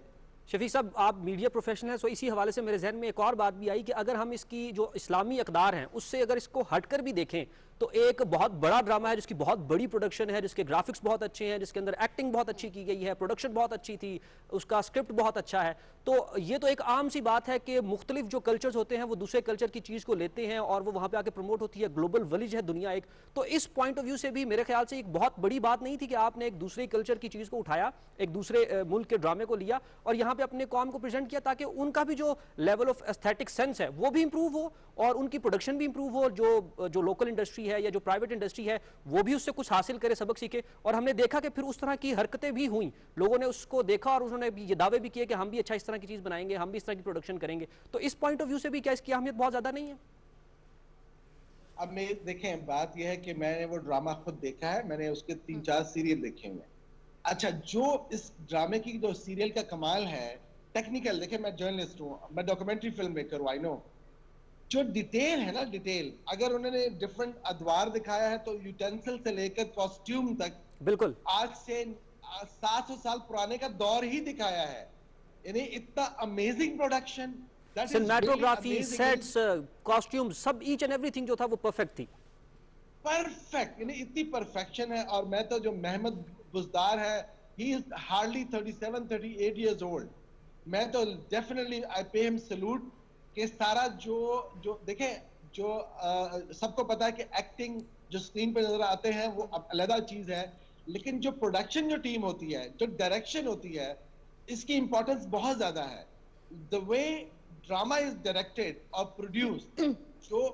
शफीक साहब, आप मीडिया प्रोफेशनल हैं, सो इसी हवाले से मेरे जहन में एक और बात भी आई कि अगर हम इसकी जो इस्लामी अक़दार हैं उससे अगर इसको हटकर भी देखें तो एक बहुत बड़ा ड्रामा है जिसकी बहुत बड़ी प्रोडक्शन है, जिसके ग्राफिक्स बहुत अच्छे हैं, जिसके अंदर एक्टिंग बहुत अच्छी की गई है, प्रोडक्शन बहुत अच्छी थी, उसका स्क्रिप्ट बहुत अच्छा है। तो ये तो एक आम सी बात है कि मुख्तलिफ जो कल्चर्स होते हैं वो दूसरे कल्चर की चीज़ को लेते हैं और वो वहाँ पे आके प्रमोट होती है, ग्लोबल विलेज है दुनिया एक। तो इस पॉइंट ऑफ व्यू से भी मेरे ख्याल से एक बहुत बड़ी बात नहीं थी कि आपने एक दूसरे कल्चर की चीज़ को उठाया, एक दूसरे मुल्क के ड्रामे को लिया और यहाँ पे अपने कौम को प्रेजेंट किया ताकि उनका भी जो लेवल ऑफ एस्थेटिक सेंस है वो भी इंप्रूव हो और उनकी प्रोडक्शन भी इंप्रूव हो, जो लोकल इंडस्ट्री है या जो प्राइवेट इंडस्ट्री है वो भी उससे कुछ हासिल करे, सबक सीखे। और हमने देखा कि फिर उस तरह की हरकतें भी हुई, लोगों ने उसको देखा और उन्होंने भी ये दावे भी किए कि हम भी अच्छा इस तरह की चीज़ बनाएंगे, हम भी इस तरह की प्रोडक्शन करेंगे। तो इस पॉइंट ऑफ व्यू से भी क्या इसकी अहमियत बहुत ज़्यादा नहीं है? अब मैं देखें, बात यह है कि मैंने वो ड्रामा खुद देखा है, मैंने उसके 3-4 सीरियल देखे हुए। अच्छा, जो इस ड्रामे की जो सीरियल का कमाल है टेक्निकल, देखिए मैं जर्नलिस्ट हूँ, मैं डॉक्यूमेंट्री फिल्म मेकर हूँ, आई नो जो डिटेल है ना, डिटेल अगर उन्होंने डिफरेंट अदवार दिखाया है तो यूटेंसिल से लेकर कॉस्ट्यूम तक बिल्कुल आज से 700 साल पुराने का दौर ही दिखाया है। यानी इतना amazing production, cinematography, sets, costume, सब ईच एंड एवरीथिंग जो था वो परफेक्ट थी, परफेक्ट, यानी इतनी परफेक्शन है। और मैं तो जो महमद बुजदार है, he is hardly 37-38 years old, मैं तो definitely I pay him salute कि सारा जो देखें, जो सबको पता है कि एक्टिंग जो स्क्रीन पे नजर आते हैं वो अलग चीज है, लेकिन जो प्रोडक्शन जो टीम होती है, जो डायरेक्शन होती है, इसकी इंपॉर्टेंस बहुत ज्यादा है। The way drama is directed और प्रोड्यूस्ड, जो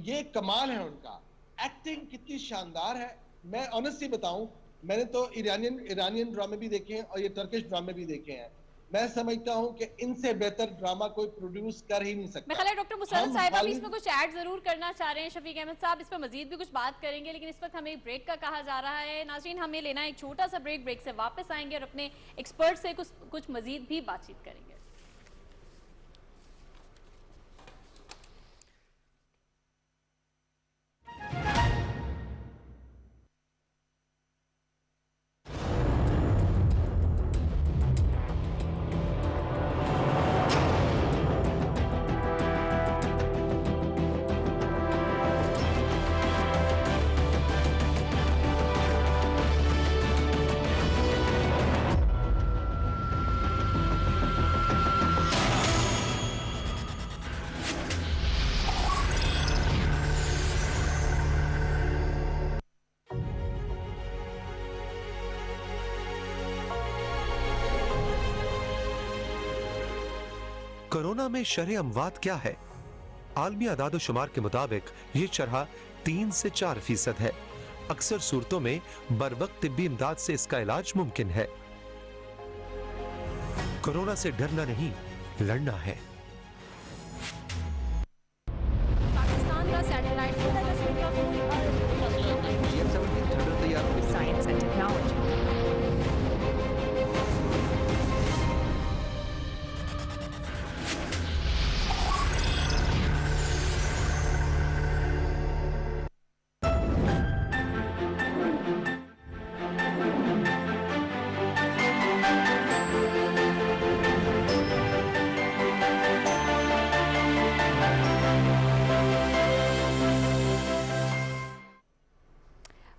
ये कमाल है उनका, एक्टिंग कितनी शानदार है। मैं ऑनेस्टली बताऊं, मैंने तो ईरानियन ड्रामे भी देखे हैं और ये टर्किश ड्रामे भी देखे हैं। मैं समझता हूं कि इनसे बेहतर ड्रामा कोई प्रोड्यूस कर ही नहीं सकता। मैं ख्याल है डॉक्टर मुसर्रत साहिबा भी इसमें कुछ ऐड जरूर करना चाह रहे हैं। शफीक अहमद साहब इस पर मजीद भी कुछ बात करेंगे, लेकिन इस वक्त हमें एक ब्रेक का कहा जा रहा है। नाज़रीन, हमें लेना है एक छोटा सा ब्रेक, ब्रेक से वापस आएंगे और अपने एक्सपर्ट से कुछ मजीद भी बातचीत करेंगे। कोरोना में शरह अमवात क्या है? आलमी आदाद-ओ-शुमार के मुताबिक ये शरह 3 से 4% है। अक्सर सूरतों में बरवक्त तिब्बी इमदाद से इसका इलाज मुमकिन है। कोरोना से डरना नहीं, लड़ना है। पाकिस्तान का satellite science and technology.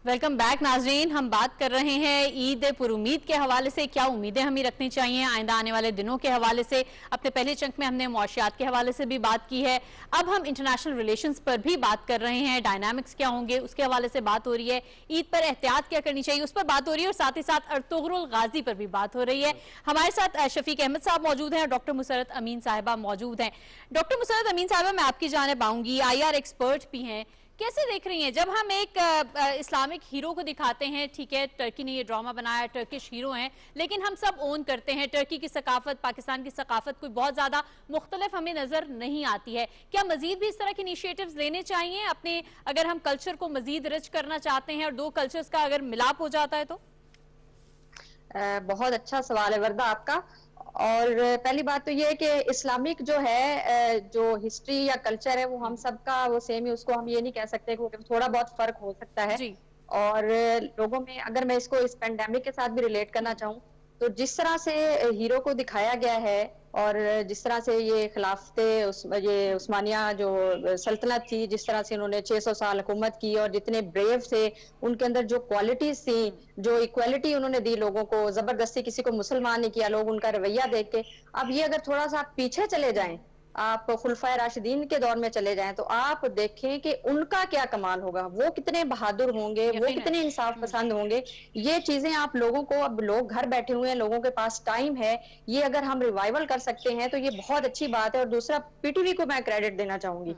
Welcome back नाजरीन, हम बात कर रहे हैं ईद पुरुमीद के हवाले से, क्या उम्मीदें हमें रखनी चाहिए आइंदा आने वाले दिनों के हवाले से। अपने पहले चंक में हमने मुआशियात के हवाले से भी बात की है, अब हम इंटरनेशनल रिलेशंस पर भी बात कर रहे हैं। डायनामिक्स क्या होंगे उसके हवाले से बात हो रही है, ईद पर एहतियात क्या करनी चाहिए उस पर बात हो रही है, और साथ ही साथ अर्तुगरुल गाजी पर भी बात हो रही है। हमारे साथ शफीक अहमद साहब मौजूद हैं और डॉक्टर मुसर्रत अमीन साहिबा मौजूद हैं। डॉक्टर मुसर्रत अमीन साहिबा, मैं आपकी जानिब आऊंगी, IR एक्सपर्ट भी हैं, कैसे देख रही हैं जब हम एक इस्लामिक हीरो को दिखाते हैं, ठीक है टर्की ने ये ड्रामा बनाया, टर्किश हीरो हैं, लेकिन हम सब ओन करते हैं टर्की की सकाफत, पाकिस्तान की सकाफत कोई बहुत ज़्यादा मुख्तलिफ हमें नज़र नहीं आती है। क्या मजीद भी इस तरह के इनिशिएटिव्स लेने चाहिए अपने, अगर हम कल्चर को मजीद रिच करना चाहते हैं और दो कल्चर्स का अगर मिलाप हो जाता है तो? बहुत अच्छा सवाल है वर्दा आपका, और पहली बात तो ये है कि इस्लामिक जो है जो हिस्ट्री या कल्चर है वो हम सबका वो सेम ही, उसको हम ये नहीं कह सकते कि थोड़ा बहुत फर्क हो सकता है। जी। और लोगों में अगर मैं इसको इस पेंडेमिक के साथ भी रिलेट करना चाहूँ तो जिस तरह से हीरो को दिखाया गया है और जिस तरह से ये खिलाफते ये उस्मानिया जो सल्तनत थी, जिस तरह से उन्होंने 600 साल हुकूमत की और जितने ब्रेव थे, उनके अंदर जो क्वालिटीज थी, जो इक्वालिटी उन्होंने दी लोगों को, जबरदस्ती किसी को मुसलमान नहीं किया, लोग उनका रवैया देख के। अब ये अगर थोड़ा सा आप पीछे चले जाएं, आप खुलफाए राशिदीन के दौर में चले जाएं, तो आप देखें कि उनका क्या कमाल होगा, वो कितने बहादुर होंगे, वो कितने इंसाफ पसंद होंगे। ये चीजें आप लोगों को, अब लोग घर बैठे हुए हैं, लोगों के पास टाइम है, ये अगर हम रिवाइवल कर सकते हैं तो ये बहुत अच्छी बात है। और दूसरा, पीटीवी को मैं क्रेडिट देना चाहूंगी।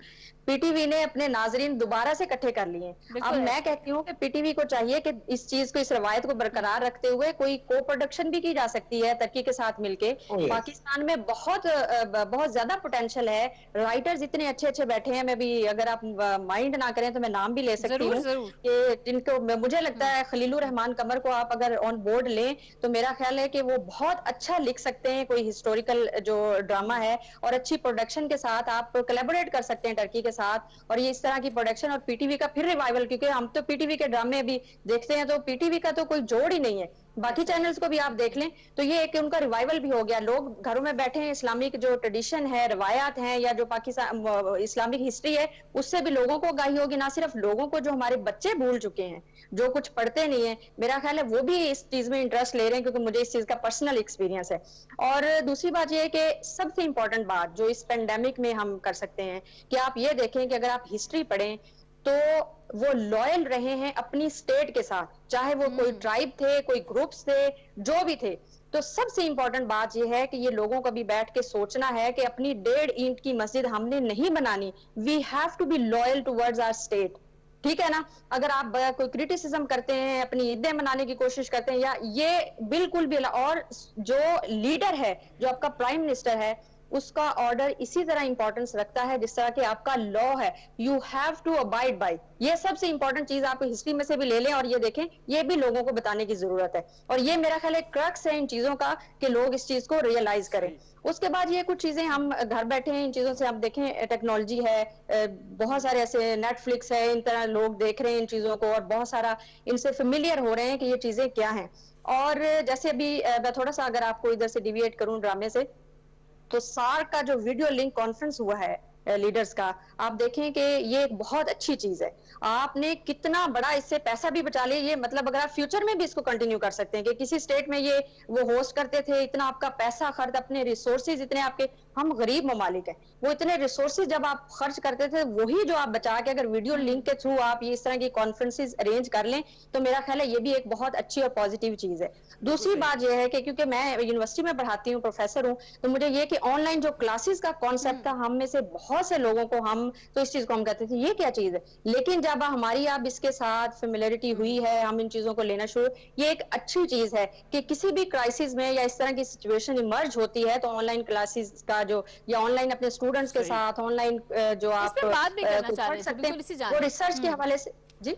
पीटीवी ने अपने नाजरीन दोबारा से इकट्ठे कर लिए। अब मैं कहती हूँ कि पीटीवी को चाहिए कि इस चीज को, इस रवायत को बरकरार रखते हुए कोई को प्रोडक्शन भी की जा सकती है टर्की के साथ मिलके। पाकिस्तान में बहुत ज्यादा पोटेंशियल है, राइटर्स इतने अच्छे अच्छे बैठे हैं। मैं भी, अगर आप माइंड ना करें तो मैं नाम भी ले सकती हूँ कि जिनको मुझे लगता है खलीलुर रहमान कमर को आप अगर ऑन बोर्ड लें तो मेरा ख्याल है कि वो बहुत अच्छा लिख सकते हैं कोई हिस्टोरिकल जो ड्रामा है, और अच्छी प्रोडक्शन के साथ आप कोलैबोरेट कर सकते हैं टर्की के साथ। और ये इस तरह की प्रोडक्शन और पीटीवी का फिर रिवाइवल, क्योंकि हम तो पीटीवी के ड्रामे भी देखते हैं तो पीटीवी का तो कोई जोड़ ही नहीं है, बाकी चैनल्स को भी आप देख लें तो ये एक उनका रिवाइवल भी हो गया। लोग घरों में बैठे हैं, इस्लामिक जो ट्रेडिशन है, रवायात हैं, या जो पाकिस्तान इस्लामिक हिस्ट्री है, उससे भी लोगों को आगाही होगी। ना सिर्फ लोगों को, जो हमारे बच्चे भूल चुके हैं, जो कुछ पढ़ते नहीं है, मेरा ख्याल है वो भी इस चीज में इंटरेस्ट ले रहे हैं, क्योंकि मुझे इस चीज का पर्सनल एक्सपीरियंस है। और दूसरी बात ये है कि सबसे इंपॉर्टेंट बात जो इस पेंडेमिक में हम कर सकते हैं कि आप ये देखें कि अगर आप हिस्ट्री पढ़ें तो वो लॉयल रहे हैं अपनी स्टेट के साथ, चाहे वो कोई ट्राइब थे, कोई ग्रुप्स थे, जो भी थे। तो सबसे इंपॉर्टेंट बात यह है कि ये लोगों को भी बैठ के सोचना है कि अपनी 1.5 ईंट की मस्जिद हमने नहीं बनानी। We have to be loyal towards our state, ठीक है ना। अगर आप कोई क्रिटिसिज्म करते हैं, अपनी ईदें मनाने की कोशिश करते हैं, या ये बिल्कुल भी, और जो लीडर है, जो आपका प्राइम मिनिस्टर है, उसका ऑर्डर इसी तरह इंपॉर्टेंस रखता है जिस तरह के आपका लॉ है। You have to abide by. ये सबसे इंपॉर्टेंट चीज आप हिस्ट्री में से भी ले लें और ये देखें, ये भी लोगों को बताने की जरूरत है। और ये मेरा ख्याल है क्रक्स है इन चीजों का कि लोग इस चीज को रियलाइज करें। उसके बाद ये कुछ चीजें हम घर बैठे हैं, इन चीजों से आप देखें, टेक्नोलॉजी है, बहुत सारे ऐसे नेटफ्लिक्स है, इन तरह लोग देख रहे हैं इन चीजों को और बहुत सारा इनसे फेमिलियर हो रहे हैं कि ये चीजें क्या हैं। और जैसे अभी मैं थोड़ा सा अगर आपको इधर से डिविएट करूं ड्रामे से, तो सार्क का जो वीडियो लिंक कॉन्फ्रेंस हुआ है लीडर्स का, आप देखें कि ये एक बहुत अच्छी चीज है। आपने कितना बड़ा इससे पैसा भी बचा लिया। ये मतलब अगर आप फ्यूचर में भी इसको कंटिन्यू कर सकते हैं कि किसी स्टेट में ये वो होस्ट करते थे, इतना आपका पैसा खर्च, अपने रिसोर्सेज इतने आपके, हम गरीब ममालिक हैं, वो इतने रिसोर्सेज जब आप खर्च करते थे, वही जो आप बचा के अगर वीडियो लिंक के थ्रू आप ये इस तरह की कॉन्फ्रेंसेज अरेंज कर लें तो मेरा ख्याल है ये भी एक बहुत अच्छी और पॉजिटिव चीज है। दूसरी बात यह है कि क्योंकि मैं यूनिवर्सिटी में पढ़ाती हूँ, प्रोफेसर हूँ, तो मुझे ये कि ऑनलाइन जो क्लासेस का कॉन्सेप्ट था, हम में से बहुत से लोगों को, हम तो इस चीज को हम कहते थे ये क्या चीज है, लेकिन जब हमारी अब इसके साथ फेमिलियरिटी हुई है, हम इन चीजों को लेना शुरू, ये एक अच्छी चीज है कि किसी भी क्राइसिस में या इस तरह की सिचुएशन इमर्ज होती है तो ऑनलाइन क्लासेस का जो, या ऑनलाइन अपने स्टूडेंट्स के साथ ऑनलाइन जो आप बात भी करना चाह रहे हैं, वो रिसर्च के हवाले से। जी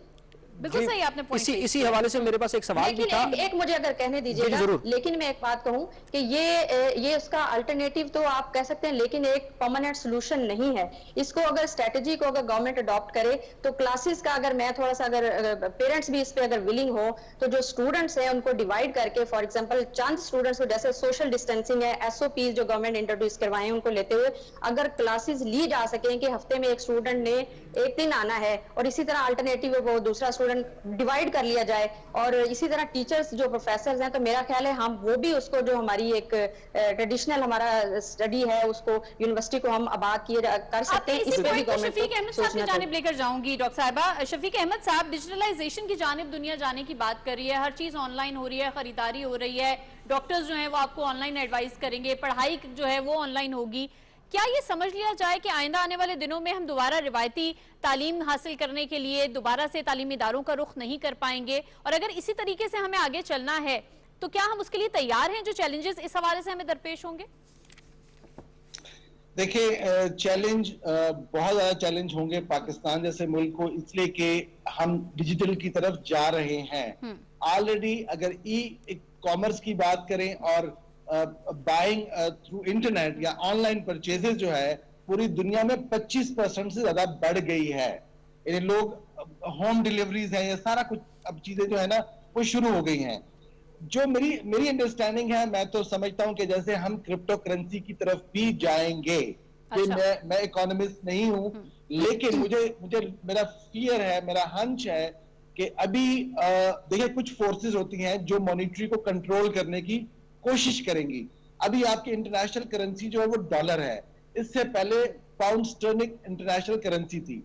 बिल्कुल सही आपने पॉइंट इसी हवाले से मेरे पास एक सवाल भी था। एक मुझे अगर कहने दीजिएगा, लेकिन मैं एक बात कहूं कि ये उसका अल्टरनेटिव तो आप कह सकते हैं, लेकिन एक परमानेंट सोल्यूशन नहीं है। इसको अगर स्ट्रेटजी को अगर गवर्नमेंट अडॉप्ट करे तो क्लासेस का, अगर मैं थोड़ा सा, अगर पेरेंट्स भी इस पे अगर विलिंग हो तो जो स्टूडेंट्स हैं उनको डिवाइड करके, फॉर एग्जाम्पल चंद स्टूडेंट्स को, जैसे सोशल डिस्टेंसिंग है, SOPs जो गवर्नमेंट इंट्रोड्यूस करवाए उनको लेते हुए अगर क्लासेस ली जा सके कि हफ्ते में एक स्टूडेंट ने एक दिन आना है, और इसी तरह अल्टरनेटिव है वो दूसरा स्टूडेंट डिवाइड कर लिया जाए, और इसी तरह टीचर्स जो प्रोफेसर्स हैं, तो मेरा ख्याल है हम वो भी उसको, जो हमारी एक ट्रेडिशनल हमारा स्टडी है, उसको यूनिवर्सिटी को हम आबाद किए कर सकते हैं। इस पे भी गवर्नमेंट शफीक अहमद साहब की जानिब लेकर जाऊंगी। डॉक्टर साहिबा, शफीक अहमद साहब, डिजिटलाइजेशन की जानिब दुनिया जाने की बात कर रही है, हर चीज ऑनलाइन हो रही है, खरीदारी हो रही है, डॉक्टर्स जो है वो आपको ऑनलाइन एडवाइस करेंगे, पढ़ाई जो है वो ऑनलाइन होगी। क्या ये समझ लिया जाए कि आइंदा आने वाले दिनों में हम दोबारा रिवायती तालीम हासिल करने के लिए दोबारा से तालीमी इदारों का रुख नहीं कर पाएंगे, और अगर इसी तरीके से हमें आगे चलना है तो क्या हम उसके लिए तैयार हैं? जो चैलेंजेस इस हवाले से हमें दरपेश होंगे? देखिए, चैलेंज बहुत ज्यादा चैलेंज होंगे पाकिस्तान जैसे मुल्क को, इसलिए कि हम डिजिटल की तरफ जा रहे हैं। ऑलरेडी अगर ई कॉमर्स की बात करें और बाइंग थ्रू इंटरनेट या ऑनलाइन परचेजेस जो है पूरी दुनिया में 25% से ज्यादा बढ़ गई है। यानी लोग होम डिलीवरीज है, ये सारा कुछ अब चीजें जो है ना वो शुरू हो गई हैं। जो मेरी अंडरस्टैंडिंग है, मैं तो समझता हूं कि जैसे हम क्रिप्टो करेंसी की तरफ भी जाएंगे। कि मैं इकोनॉमिस्ट नहीं हूं, लेकिन मुझे मेरा फियर है, मेरा हंच है कि अभी देखिए कुछ फोर्सेस होती हैं जो मॉनिटरी को कंट्रोल करने की कोशिश करेंगी। अभी आपकी इंटरनेशनल करेंसी जो है वो डॉलर है, इससे पहले पाउंड स्टर्लिंग इंटरनेशनल करेंसी थी।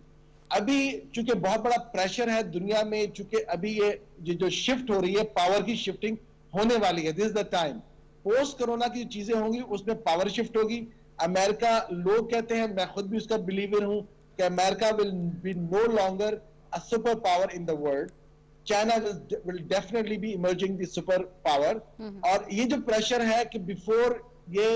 अभी चूंकि बहुत बड़ा प्रेशर है दुनिया में, चूंकि अभी ये जो शिफ्ट हो रही है, पावर की शिफ्टिंग होने वाली है। This is the time. Post corona की चीजें होंगी, उसमें पावर शिफ्ट होगी। अमेरिका, लोग कहते हैं, मैं खुद भी उसका बिलीवर हूं कि America will be no longer a super power in the world. China will definitely be emerging the super power. और ये जो प्रेशर है कि बिफोर ये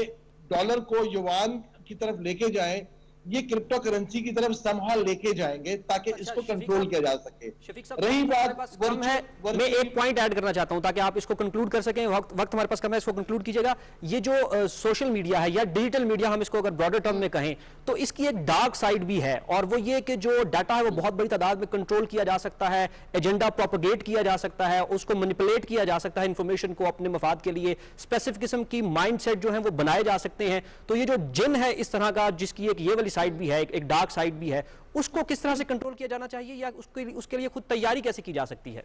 डॉलर को युआन की तरफ लेके जाएं, ये क्रिप्टो करेंसी की तरफ समहाउ लेके जाएंगे ताकि इसको कंट्रोल किया जा सके। रही बात कम है, मैं एक पॉइंट ऐड करना चाहता हूं ताकि आप इसको कंक्लूड कर सकें। वक्त हमारे पास कम है, इसको कंक्लूड कीजिएगा। ये जो सोशल मीडिया है या डिजिटल मीडिया, हम इसको अगर ब्रॉडर टर्म में कहें तो इसकी एक डार्क साइड भी है, और वो ये कि जो डाटा है वो बहुत बड़ी तादाद में कंट्रोल किया जा सकता है, एजेंडा प्रोपेगेट किया जा सकता है, उसको मैनिपुलेट किया जा सकता है, इंफॉर्मेशन को अपने मफाद के लिए स्पेसिफिक किस्म की माइंडसेट जो है वो बनाए जा सकते हैं। तो ये जो जिन है इस तरह का, जिसकी एक ये वाली साइड भी है, एक डार्क साइड भी है, उसको किस तरह से कंट्रोल किया जाना चाहिए या उसके लिए खुद तैयारी कैसे की जा सकती है?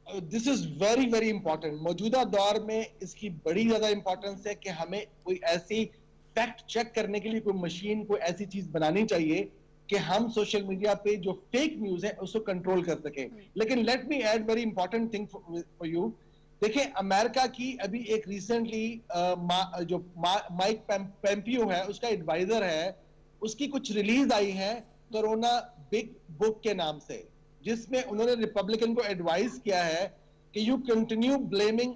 This is very very important. मौजूदा दौर में इसकी बड़ी ज्यादा इंपॉर्टेंस है कि हमें कोई ऐसी फैक्ट चेक करने के लिए कोई मशीन, कोई ऐसी चीज बनानी चाहिए कि हम सोशल मीडिया पे जो फेक न्यूज है उसको कंट्रोल कर सकें। लेकिन let me add very important thing for you. देखिए, अमेरिका की अभी एक रिसेंटली जो माइक पेम्पियो है, उसका एडवाइजर है, उसकी कुछ रिलीज आई है कोरोना बिग बुक के नाम से, जिसमें उन्होंने रिपब्लिकन को एडवाइस किया है कि you continue blaming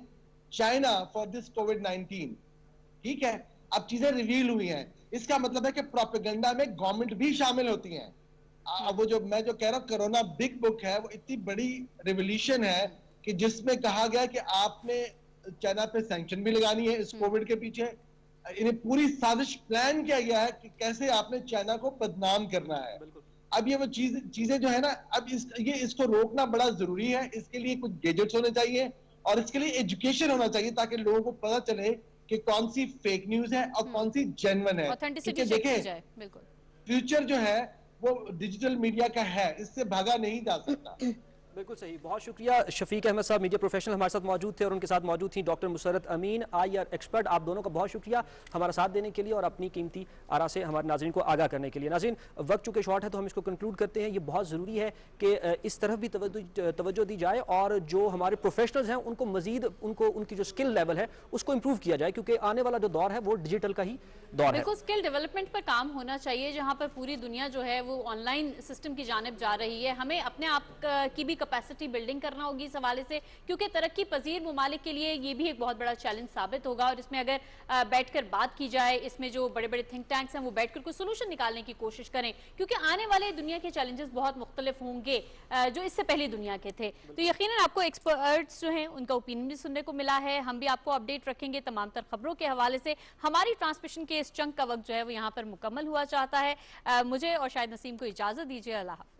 China for this कोविड-19। ठीक है, अब चीजें रिवील हुई हैं। इसका मतलब है कि प्रोपेगेंडा में गवर्नमेंट भी शामिल होती है। वो जो मैं जो कह रहा हूं कोरोना बिग बुक है, वो इतनी बड़ी रिवोल्यूशन है कि जिसमें कहा गया कि आपने चाइना पे सैंक्शन भी लगानी है इस कोविड के पीछे। इन्हें पूरी साजिश प्लान किया गया है कि कैसे आपने चाइना को बदनाम करना है। अब ये वो चीजें जो है ना, अब इसको रोकना बड़ा जरूरी है। इसके लिए कुछ गैजेट्स होने चाहिए और इसके लिए एजुकेशन होना चाहिए ताकि लोगों को पता चले कि कौन सी फेक न्यूज है और कौन सी जेन्युइन है। ऑथेंटिसिटी चेक की जाए। बिल्कुल, फ्यूचर जो है वो डिजिटल मीडिया का है, इससे भागा नहीं जा सकता। बिल्कुल सही, बहुत शुक्रिया। शफीक अहमद साहब मीडिया प्रोफेशनल हमारे साथ मौजूद थे और उनके साथ मौजूद थी डॉक्टर मुसर्रत अमीन, IR एक्सपर्ट। आप दोनों का बहुत शुक्रिया हमारा साथ देने के लिए और अपनी कीमती आरा से हमारे नाज़रीन को आगाह करने के लिए। नाज़रीन, वक्त चूँकि शॉर्ट है तो हम इसको कंक्लूड करते हैं। ये बहुत ज़रूरी है कि इस तरफ भी तवज्जो दी जाए और जो हमारे प्रोफेशनल्स हैं उनको मजीद उनकी जो स्किल लेवल है उसको इम्प्रूव किया जाए, क्योंकि आने वाला जो दौर है वो डिजिटल का ही दौर है। बिल्कुल, स्किल डेवलपमेंट पर काम होना चाहिए, जहाँ पर पूरी दुनिया जो है वो ऑनलाइन सिस्टम की जानिब जा रही है। हमें अपने आप की भी कैपेसिटी बिल्डिंग करना होगी इस हवाले से, क्योंकि तरक्की पजीर मुमालिक के लिए ये भी एक बहुत बड़ा चैलेंज साबित होगा। और इसमें अगर बैठकर बात की जाए, इसमें जो बड़े बड़े थिंक टैंक्स हैं वो बैठकर कोई सोल्यूशन निकालने की कोशिश करें, क्योंकि आने वाले दुनिया के चैलेंजेस बहुत मुख्तलिफ होंगे जो इससे पहले दुनिया के थे। तो यकीनन आपको एक्सपर्ट्स जो हैं उनका ओपिनियन भी सुनने को मिला है। हम भी आपको अपडेट रखेंगे तमाम तर खबरों के हवाले से। हमारी ट्रांसमिशन के इस चंक का वक्त जो है वो यहाँ पर मुकम्मल हुआ चाहता है। मुझे और शायद नसीम को इजाजत दीजिए। अल्लाह हाफ़िज़।